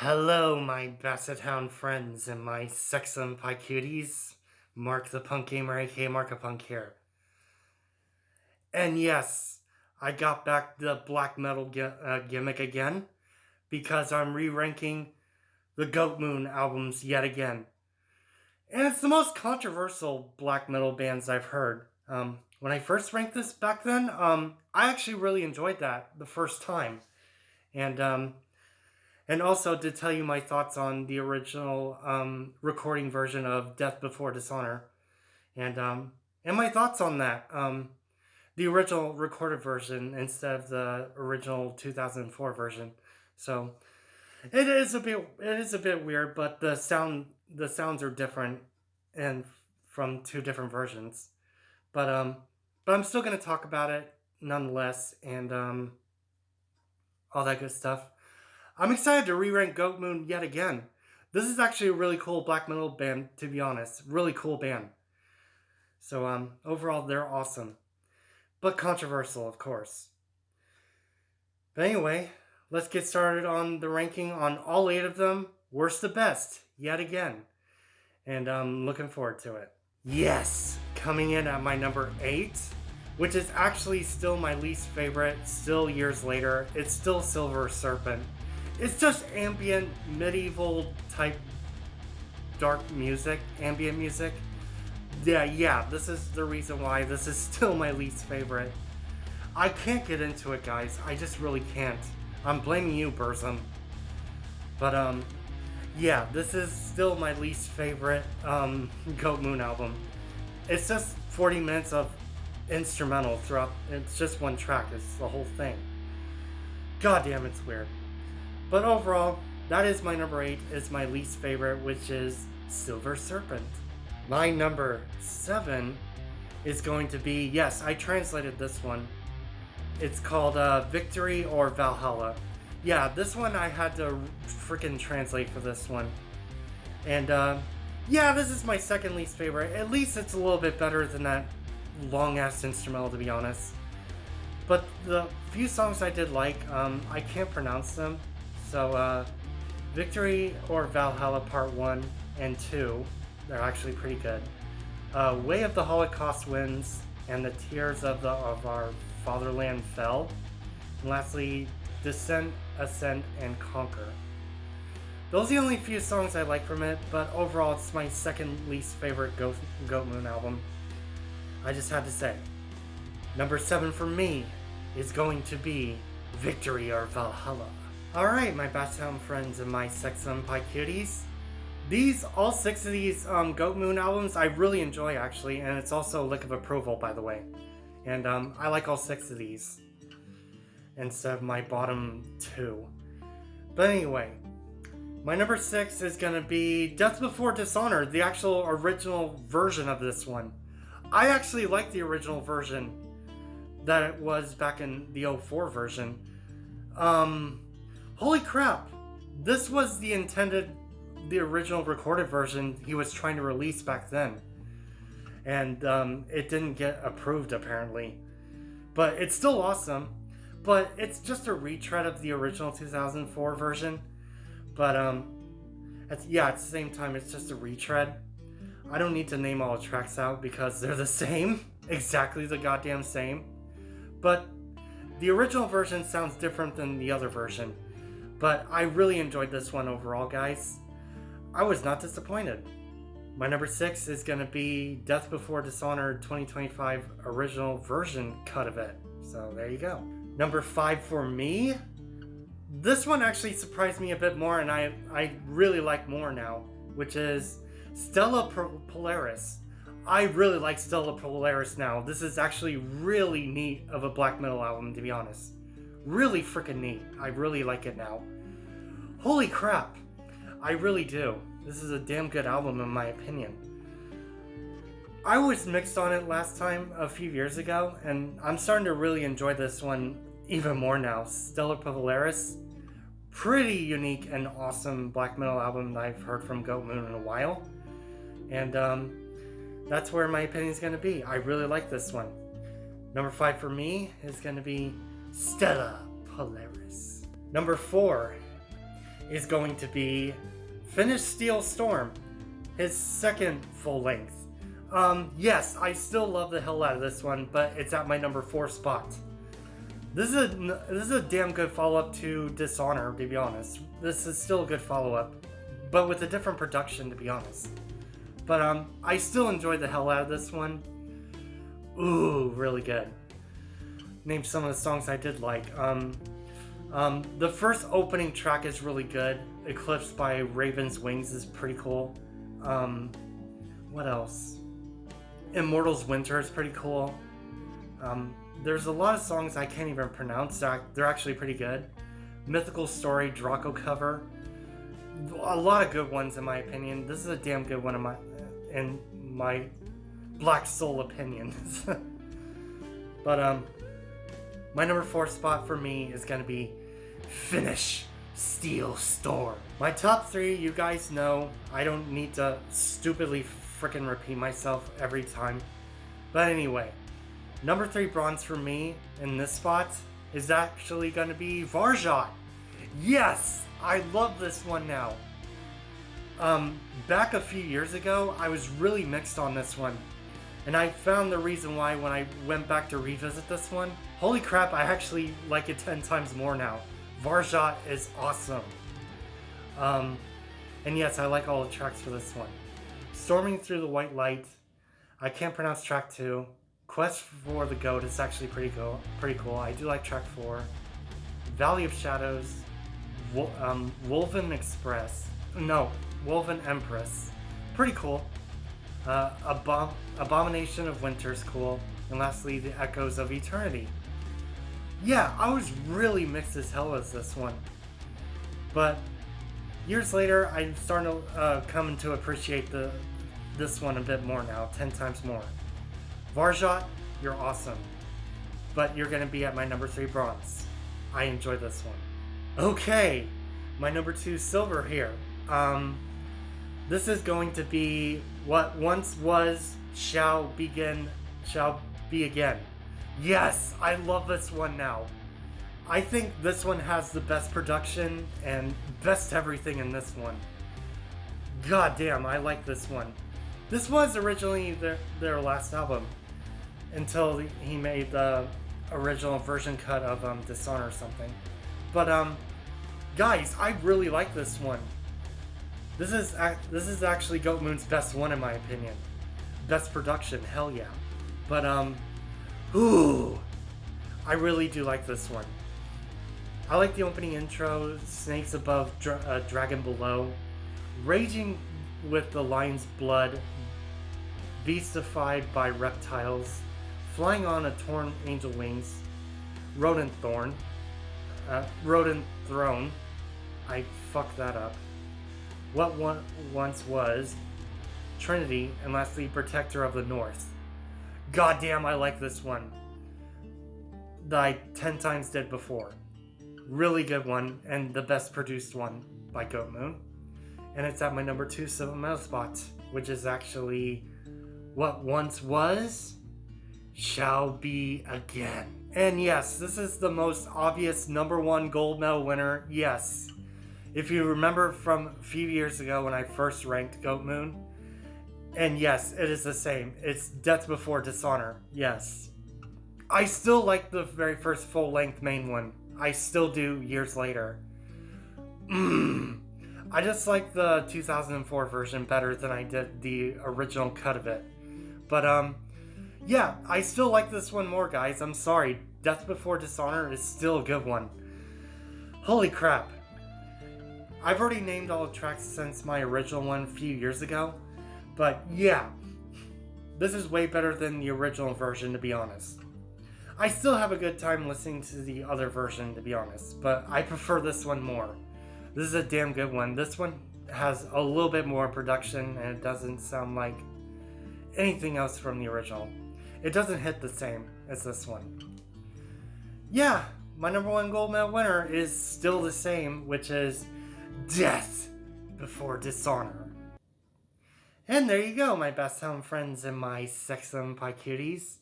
Hello, my Basset Hound friends and my sexum pie cuties. Mark the Punk Gamer, a.k.a. Markapunk here. And yes, I got back the black metal gimmick again because I'm re-ranking the Goatmoon albums yet again. And it's the most controversial black metal bands I've heard. When I first ranked this back then, I actually really enjoyed that the first time. And also to tell you my thoughts on the original recording version of Death Before Dishonor, and and my thoughts on that, the original recorded version instead of the original 2004 version. So it is a bit weird, but the sounds are different, and from two different versions. But but I'm still gonna talk about it nonetheless, and all that good stuff. I'm excited to re-rank Goatmoon yet again. This is actually a really cool black metal band, to be honest. Really cool band. So overall, they're awesome. But controversial, of course. But anyway, let's get started on the ranking on all 8 of them. Worst to best, yet again. And I'm looking forward to it. Yes! Coming in at my number 8, which is actually still my least favorite, still years later. It's still Silver Serpent. It's just ambient, medieval type dark music, ambient music. Yeah, this is the reason why this is still my least favorite. I can't get into it, guys. I just really can't. I'm blaming you, Burzum. But, yeah, this is still my least favorite, Goatmoon album. It's just 40 minutes of instrumental throughout. It's just one track. It's the whole thing. God damn, it's weird. But overall, that is my number 8, is my least favorite, which is Silver Serpent. My number 7 is going to be, yes, I translated this one. It's called Victory or Valhalla. Yeah, this one I had to freaking translate for this one. And yeah, this is my second least favorite. At least it's a little bit better than that long-ass instrumental, to be honest. But the few songs I did like, I can't pronounce them. So, Victory or Valhalla Part 1 and 2, they're actually pretty good. Way of the Holocaust Wins, and The Tears of Our Fatherland Fell. And lastly, Descent, Ascent, and Conquer. Those are the only few songs I like from it, but overall it's my second least favorite Goatmoon album. I just had to say. Number 7 for me is going to be Victory or Valhalla. Alright, my Basset friends and my sexum pie cuties. All 6 of these Goatmoon albums I really enjoy, actually, and it's also a lick of approval, by the way. And I like all 6 of these instead of my bottom 2. But anyway, my number 6 is going to be Death Before Dishonor, the actual original version of this one. I actually like the original version that it was back in the 04 version. Holy crap! This was the original recorded version he was trying to release back then. And it didn't get approved, apparently. But it's still awesome. But it's just a retread of the original 2004 version. But at the same time, it's just a retread. I don't need to name all the tracks out because they're the same. Exactly the goddamn same. But the original version sounds different than the other version. But I really enjoyed this one overall, guys. I was not disappointed. My number 6 is going to be Death Before Dishonor 2025 original version cut of it. So there you go. Number 5 for me. This one actually surprised me a bit more, and I really like more now, which is Stella Polaris. I really like Stella Polaris now. This is actually really neat of a black metal album, to be honest. Really freaking neat. I really like it now. Holy crap. I really do. This is a damn good album in my opinion. I was mixed on it last time a few years ago, and I'm starting to really enjoy this one even more now. Stella Polaris. Pretty unique and awesome black metal album that I've heard from Goatmoon in a while. And that's where my opinion is going to be. I really like this one. Number 5 for me is going to be Stella Polaris. Number 4 is going to be Finish Steel Storm, his second full length. Yes, I still love the hell out of this one, but it's at my number 4 spot. This is a damn good follow-up to Dishonor, to be honest. This is still a good follow-up, but with a different production, to be honest. But I still enjoyed the hell out of this one. Ooh, really good. Name some of the songs I did like. The first opening track is really good. Eclipsed by Raven's Wings is pretty cool. What else? Immortal's Winter is pretty cool. There's a lot of songs I can't even pronounce. They're actually pretty good. Mythical Story, Draco cover. A lot of good ones in my opinion. This is a damn good one in my Black Soul opinions. But my number 4 spot for me is gonna be Finish Steel Storm. My top 3, you guys know. I don't need to stupidly freaking repeat myself every time. But anyway, number 3 bronze for me in this spot is actually gonna be Varjot. Yes, I love this one now. Back a few years ago, I was really mixed on this one. And I found the reason why when I went back to revisit this one. Holy crap, I actually like it 10 times more now. Varjot is awesome. And yes, I like all the tracks for this one. Storming Through the White Light. I can't pronounce track 2. Quest for the Goat is actually pretty cool. I do like track 4. Valley of Shadows. Wolven Express. No, Wolven Empress. Pretty cool. Abomination of Winter's cool. And lastly, The Echoes of Eternity. Yeah, I was really mixed as hell as this one. But years later, I'm starting to come to appreciate this one a bit more now, 10 times more. Varjot, you're awesome. But you're going to be at my number 3 bronze. I enjoy this one. Okay, my number 2 silver here. This is going to be What Once Was Shall Be Again. Yes, I love this one now. I think this one has the best production and best everything in this one. God damn, I like this one. This was originally their last album until he made the original version cut of Dishonor or something. But guys, I really like this one. This is actually Goatmoon's best one in my opinion. Best production, hell yeah. But ooh, I really do like this one. I like the opening intro, Snakes Above, Dragon Below, Raging with the Lion's Blood, Beastified by Reptiles, Flying on a Torn Angel Wings, Rodent Throne, I fucked that up, What Once Was, Trinity, and lastly, Protector of the North. Goddamn, I like this one. That I 10 times did before. Really good one, and the best produced one by Goatmoon. And it's at my number 2 silver medal spot, which is actually What Once Was Shall Be Again. And yes, this is the most obvious number 1 gold medal winner. Yes. If you remember from a few years ago when I first ranked Goatmoon, and yes, it is the same. It's Death Before Dishonor. Yes. I still like the very first full-length main one. I still do years later. I just like the 2004 version better than I did the original cut of it. But yeah, I still like this one more, guys. I'm sorry. Death Before Dishonor is still a good one. Holy crap. I've already named all the tracks since my original one a few years ago. But yeah, this is way better than the original version, to be honest. I still have a good time listening to the other version, to be honest, but I prefer this one more. This is a damn good one. This one has a little bit more production, and it doesn't sound like anything else from the original. It doesn't hit the same as this one. Yeah, my number 1 gold medal winner is still the same, which is Death Before Dishonor. And there you go, my best home friends and my sexum pie cuties.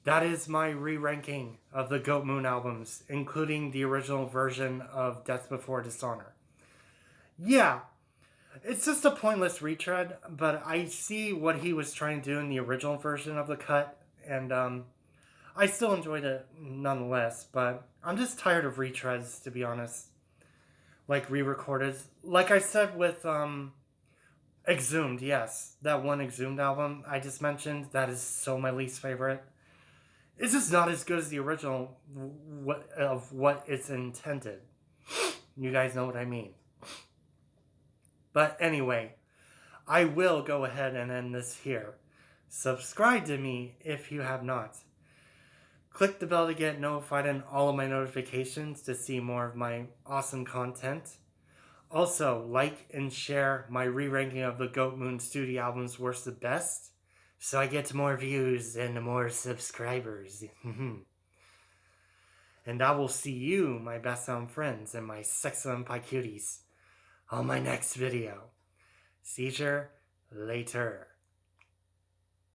That is my re-ranking of the Goatmoon albums, including the original version of Death Before Dishonor. Yeah, it's just a pointless retread, but I see what he was trying to do in the original version of the cut, and I still enjoyed it nonetheless, but I'm just tired of retreads, to be honest. Like re-recorded. Like I said with Exhumed, yes. That one Exhumed album I just mentioned, that is so my least favorite. It's just not as good as the original of what it's intended. You guys know what I mean. But anyway, I will go ahead and end this here. Subscribe to me if you have not. Click the bell to get notified on all of my notifications to see more of my awesome content. Also, like and share my re-ranking of the Goatmoon studio albums worst to best, so I get more views and more subscribers. And I will see you, my best sound friends and my sexy pie cuties, on my next video. See you later.